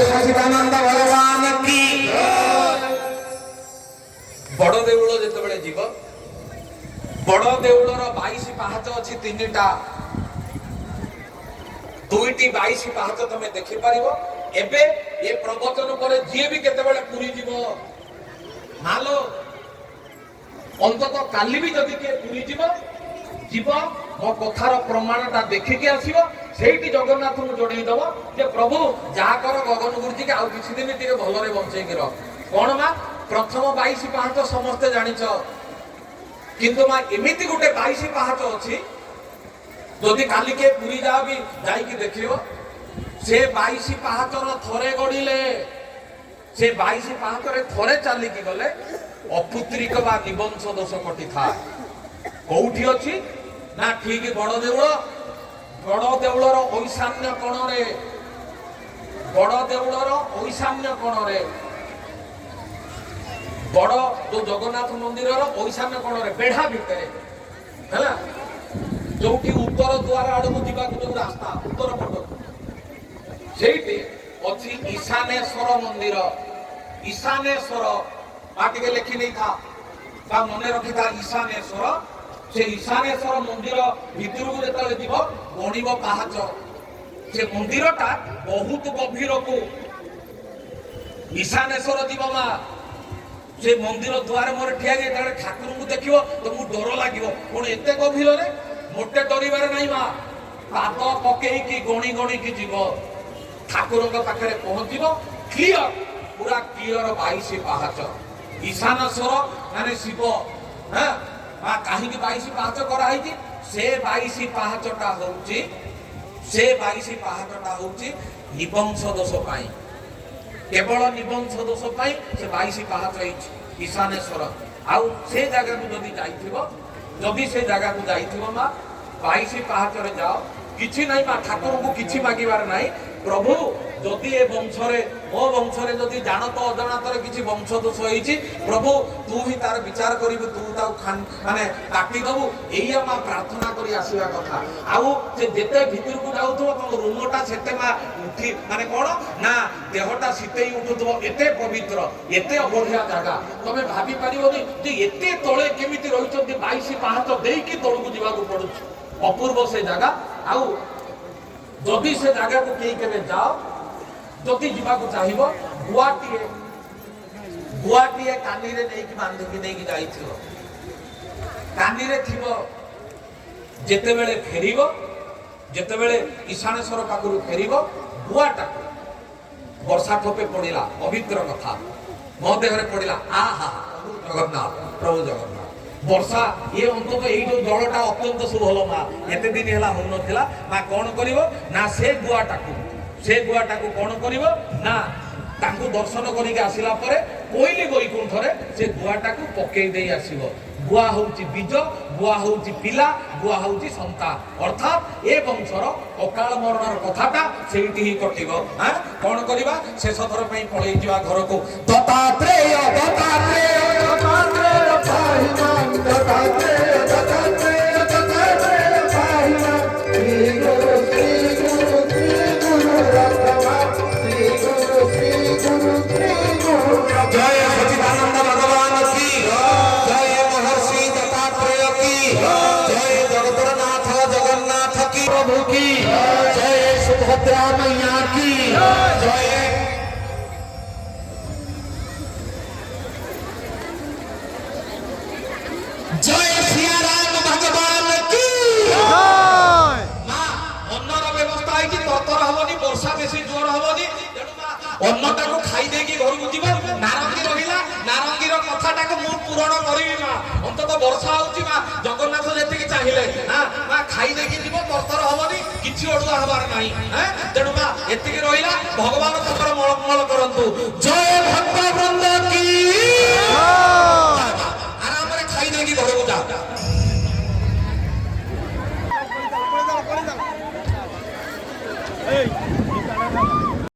सच्चिदानंद भगवान की। बड़ देउल जेतेबेले जीव बड़ देउलर 22 पाहाच अछि, 3टा 2टी 22 पाहाच तमे देखि परिबो। एबे ए प्रवचन परे जे भी केतेबेले पुरी जीव मालो अंतत काली भी जदि के पुरी जीव जीव मो कथार प्रमाणटा देखिके आसीबो। सेठी जगन्नाथ को जोड़ई दबो जे प्रभु जहा कर गगन गुरुजी के आउ किछि दिन टिके भलरे बंचै के रख। कोन मा प्रथम 22 पाहाच समस्त जानिछ, किंतु मा एमिति गुटे 22 पाहाच अछि जदि काली के पुरी जा भी जाई कि देखियो से 22 पाहाचर थरे गड़िले से 22 पाहाचरे थरे चाली कि गले अपुत्रिक बा निबंश दोष कटि था कोठी अछि ना ठीक बड़ देउलर ईशान्य कोणरे बड़ देउलर ईशान्य कोणरे बड़ जो जगन्नाथ मंदिर ईशान्य कोणरे बेढ़ा भितरे है जो उत्तर द्वार आड़क जावा जो रास्ता उत्तर पट से ईशानेश्वर मंदिर। ईशानेश्वर बाटे लिखि नहीं था मन रखी था ईशानेश्वर। से ईशानेश्वर मंदिर भितर को जो जीव गणिब पाहाच से मंदिरटा बहुत गभीर को ईशानेश्वर जीव माँ से मंदिर द्वार मोर ठिया ठाकुर को देखियो तो मु डर लगे कौन एत गभीर रे मोटे डरबार नहीं माँ पाद पकईकि गणी गणी की जीव ठाकुर पाखे पहुंचब। क्लियर पूरा क्लियर 22 पाहाच ईशानेश्वर माने शिव हाँ कहीं 22 पाहाच कराई से 22 पाहाचटा होउची से 22 पाहाचटा होउची निबंश दोष पाई केवल निबंश दोष पाई से 22 पाहाच ईशानेश्वर। आउ से जगह को जदि जाइथिबो जदि से जगह को जाइथिबो मां 22 पाहाचरे जाओ किछि नहीं मां ठाकुर को किछि मागिबार नहीं। प्रभु जदि ए वंशरे मो वंशरे जदि जानत अजाणतर किछि वंश दोष होइछि प्रभु तू ही तार विचार करिबु तू ता माने काटी दबु एया मा प्रार्थना करी आसीबा कथा। आउ जे जेते भितर को जाउथो तम रूमटा सेते मा उठी माने कोन ना देहटा सीतेई उठुथबो एते पवित्र एते अबढ़िया जागा तमे भाबी परिबोनी जे एते तळे केमिति रहिचंती 22 पाहाच देई तळु को जीवा को पडुछ अपूर्व से जागा। आउ जदि से जगह को कहीं के जाओ जदि जीवा को चाहिए गुआटीए कानी रे नहीं बांधिकी नहीं जाई कानी रे थिबो जेते बेले फेरिबो जेते बेले ईशानेश्वर पाखरु फेरिबो गुआटा वर्षा ठोपे पड़िला पवित्र कथा मो देहरे पड़िला आहा प्रभु जगन्नाथ वर्षा ये अंतत ये जो जलटा अत्यंत सुभल माँ एते दिन है हो ना माँ कौन कर ना से गुआटा को कौन कर ना तांकु दर्शन करके आसिला परे कोइली वैकुंठरे से गुआटा को पकई दे आसीबो। गुआ होउची बीज गुआ होउची पिला गुआ होउची संतान अर्थात ए वंशर अकाल मरणर कथाटा सेठी ही कटिबो। हां कौन करबा शेष थर पई पळई जिवा घर को दत्तात्रेय दत्तात्रेय दत्तात्रेय पाहिमान दत्तात्रेय दत्तात्रेय दत्तात्रेय पाहिमान श्री गुरु श्री गुरु श्री गुरु रत्नमा श्री गुरु श्री गुरु श्री गुरु। जय सच्चिदानंद भगवान की जय महर्षि दत्तात्रेय की जय जगतनाथ जगन्नाथ की प्रभु की जय सुभद्रा मैया की जय जय सिया राम भगवान की जय। मां अन्नर व्यवस्था है कि ततर हबनी वर्षा बेसी जोर हबनी अन्नटा को खाई देकी घर को जीव नारंगी रहिला नारंगीर कथाटा को मु पूरण करिवि मां अंतत वर्षा होउची मां जगन्नाथ जेति कि चाहिले हां मां खाई देकी जीव ततर हबनी किछि ओडुआ हबार नाही हां तेनु मां एति कि रहिला भगवान तकर मल करंतु जय भक्त वृंद